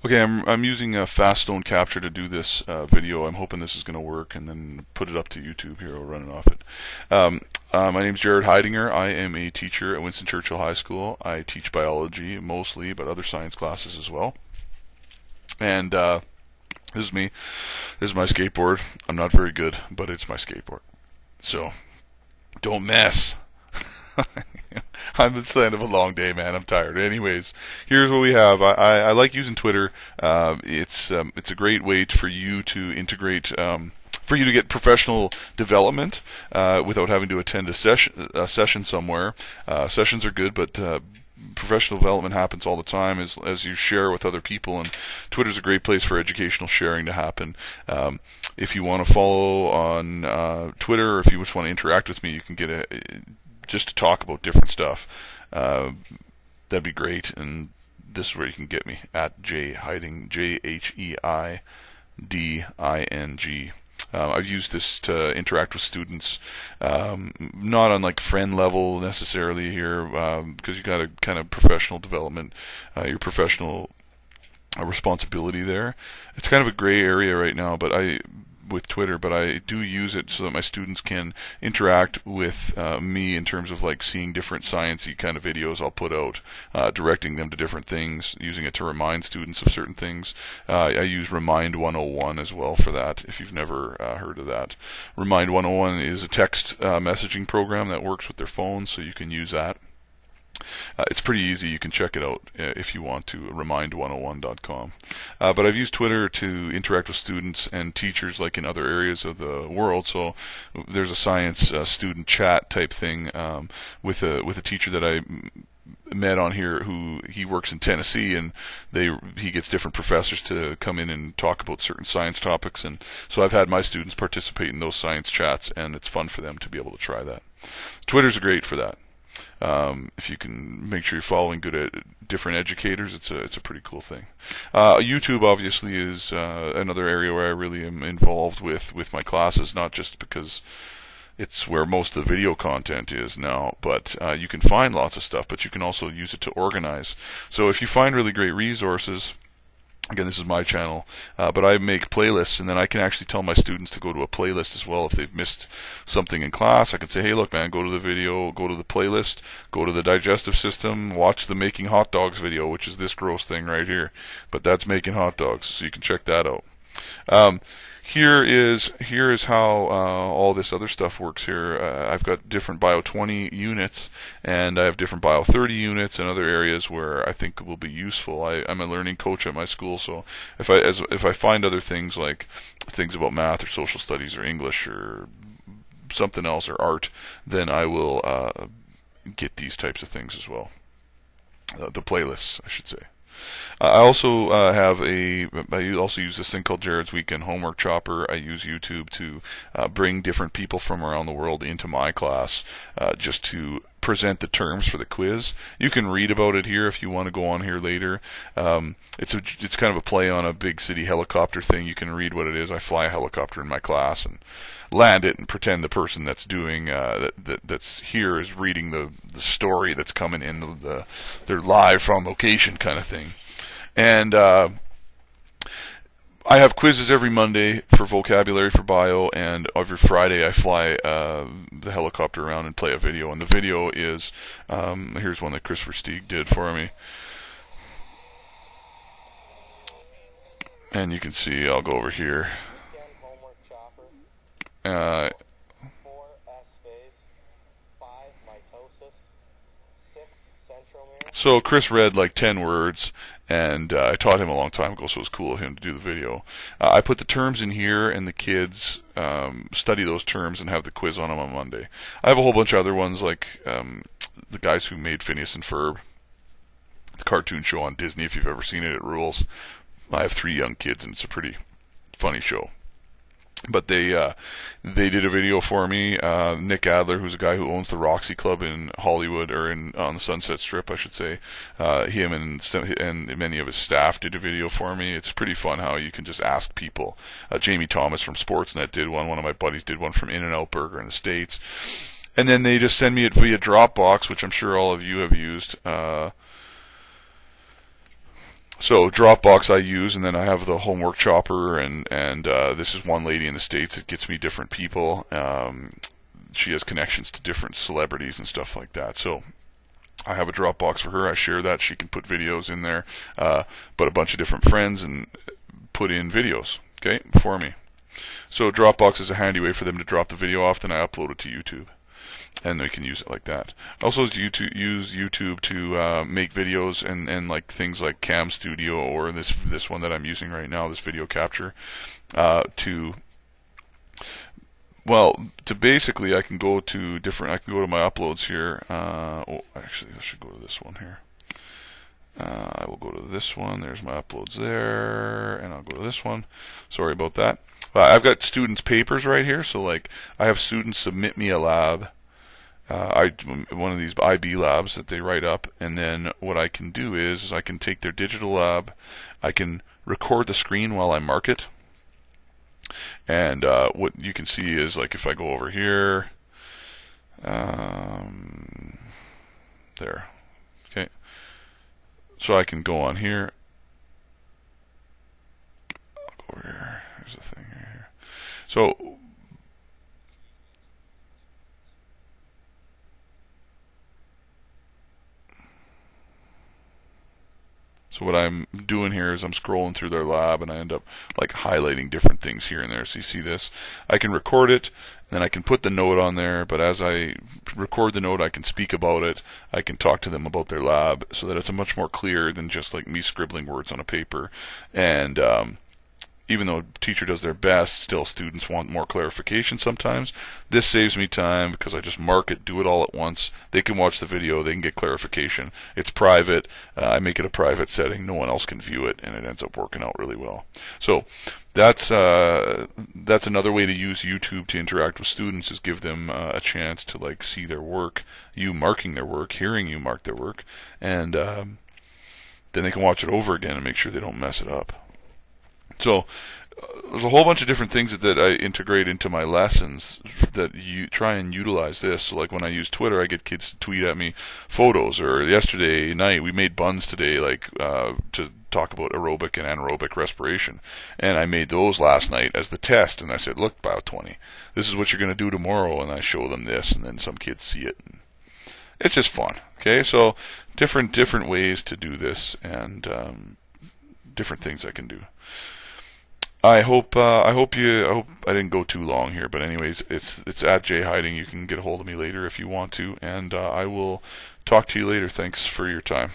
Okay, I'm using a fast stone capture to do this video. I'm hoping this is going to work, and then put it up to YouTube here. I'll run it off it. My name's Jared Heidinger. I am a teacher at Winston Churchill High School. I teach biology mostly, but other science classes as well. And this is me. This is my skateboard. I'm not very good, but it's my skateboard. So don't mess. It's the end of a long day, man. I'm tired. Anyways, here's what we have. I like using Twitter. It's a great way for you to integrate, for you to get professional development without having to attend a session somewhere. Sessions are good, but professional development happens all the time as you share with other people, and Twitter's a great place for educational sharing to happen. If you want to follow on Twitter, or if you just want to interact with me, you can get just to talk about different stuff. That'd be great, and this is where you can get me at Heiding, JHEIDING. I've used this to interact with students, not on like friend level necessarily here, because you got a kind of professional development, your professional responsibility there. It's kind of a gray area right now, with Twitter, but I do use it so that my students can interact with me in terms of like seeing different sciencey kind of videos I'll put out, directing them to different things, using it to remind students of certain things. I use Remind 101 as well for that, if you've never heard of that. Remind 101 is a text messaging program that works with their phones, so you can use that. It's pretty easy. You can check it out if you want to, remind101.com. But I've used Twitter to interact with students and teachers like in other areas of the world. So there's a science student chat type thing with a teacher that I met on here who he works in Tennessee, and he gets different professors to come in and talk about certain science topics, and so I've had my students participate in those science chats, and it's fun for them to be able to try that. Twitter's great for that. If you can make sure you're following different educators, it's a pretty cool thing. YouTube obviously is another area where I really am involved with my classes, not just because it's where most of the video content is now, but you can find lots of stuff, but you can also use it to organize. So if you find really great resources, again, this is my channel, but I make playlists, and then I can actually tell my students to go to a playlist as well if they've missed something in class. I can say, hey, look, man, go to the video, go to the playlist, go to the digestive system, watch the making hot dogs video, which is this gross thing right here, but that's making hot dogs, so you can check that out. Here is how all this other stuff works here. I've got different Bio 20 units, and I have different Bio 30 units and other areas where I think will be useful. I'm a learning coach at my school, so if I find other things like things about math or social studies or English or something else or art, then I will get these types of things as well. The playlists, I should say. I also I also use this thing called Jared's Weekend Homework Chopper. I use YouTube to bring different people from around the world into my class just to present the terms for the quiz. You can read about it here if you want to go on here later. It's kind of a play on a big city helicopter thing. You can read what it is. I fly a helicopter in my class and land it and pretend the person that's doing that's here is reading the story that's coming in. They're live from location kind of thing. And I have quizzes every Monday for vocabulary for bio, and every Friday I fly the helicopter around and play a video. And the video is, here's one that Christopher Steig did for me. And you can see, I'll go over here. So Chris read like 10 words, and I taught him a long time ago, so it was cool of him to do the video. I put the terms in here, and the kids study those terms and have the quiz on them on Monday. I have a whole bunch of other ones, like the guys who made Phineas and Ferb, the cartoon show on Disney. If you've ever seen it, it rules. I have 3 young kids, and it's a pretty funny show. But they did a video for me. Nick Adler, who's a guy who owns the Roxy Club in Hollywood, or on the Sunset Strip, I should say. Him and many of his staff did a video for me. It's pretty fun how you can just ask people. Jamie Thomas from Sportsnet did one. One of my buddies did one from In-N-Out Burger in the States. And then they just send me it via Dropbox, which I'm sure all of you have used. So Dropbox I use, and then I have the homework chopper, and this is one lady in the States that gets me different people. She has connections to different celebrities and stuff like that. So I have a Dropbox for her. I share that. She can put videos in there, but a bunch of different friends and put in videos, okay, for me. So Dropbox is a handy way for them to drop the video off, then I upload it to YouTube. And they can use it like that. Also, use YouTube to make videos and like things like Cam Studio or this one that I'm using right now, this video capture, to basically I can go to my uploads here. Actually, I should go to this one here. I will go to this one. There's my uploads there, and I'll go to this one. Sorry about that. I've got students' papers right here, so like I have students submit me a lab. One of these IB labs that they write up, and then what I can do is I can take their digital lab, I can record the screen while I mark it, and what you can see is like if I go over here, there, okay, so I can go on here, I'll go over here, here's the thing here, so what I'm doing here is I'm scrolling through their lab, and I end up like highlighting different things here and there. So you see this, I can record it, and then I can put the note on there, but as I record the note I can speak about it, I can talk to them about their lab, so that it's a much more clear than just like me scribbling words on a paper. And even though a teacher does their best, still students want more clarification sometimes. This saves me time because I just mark it, do it all at once. They can watch the video, they can get clarification. It's private. I make it a private setting. No one else can view it, and it ends up working out really well. So that's another way to use YouTube to interact with students, is give them a chance to like see their work, you marking their work, hearing you mark their work, and then they can watch it over again and make sure they don't mess it up. So there's a whole bunch of different things that I integrate into my lessons that you try and utilize this. So like when I use Twitter, I get kids to tweet at me photos, or yesterday night we made buns today, like to talk about aerobic and anaerobic respiration, and I made those last night as the test, and I said, look, Bio20, this is what you're going to do tomorrow, and I show them this, and then some kids see it. It's just fun. Okay, so different ways to do this, and different things I can do. I hope I didn't go too long here, but anyways, it's at Jay Hiding. You can get a hold of me later if you want to, and I will talk to you later. Thanks for your time.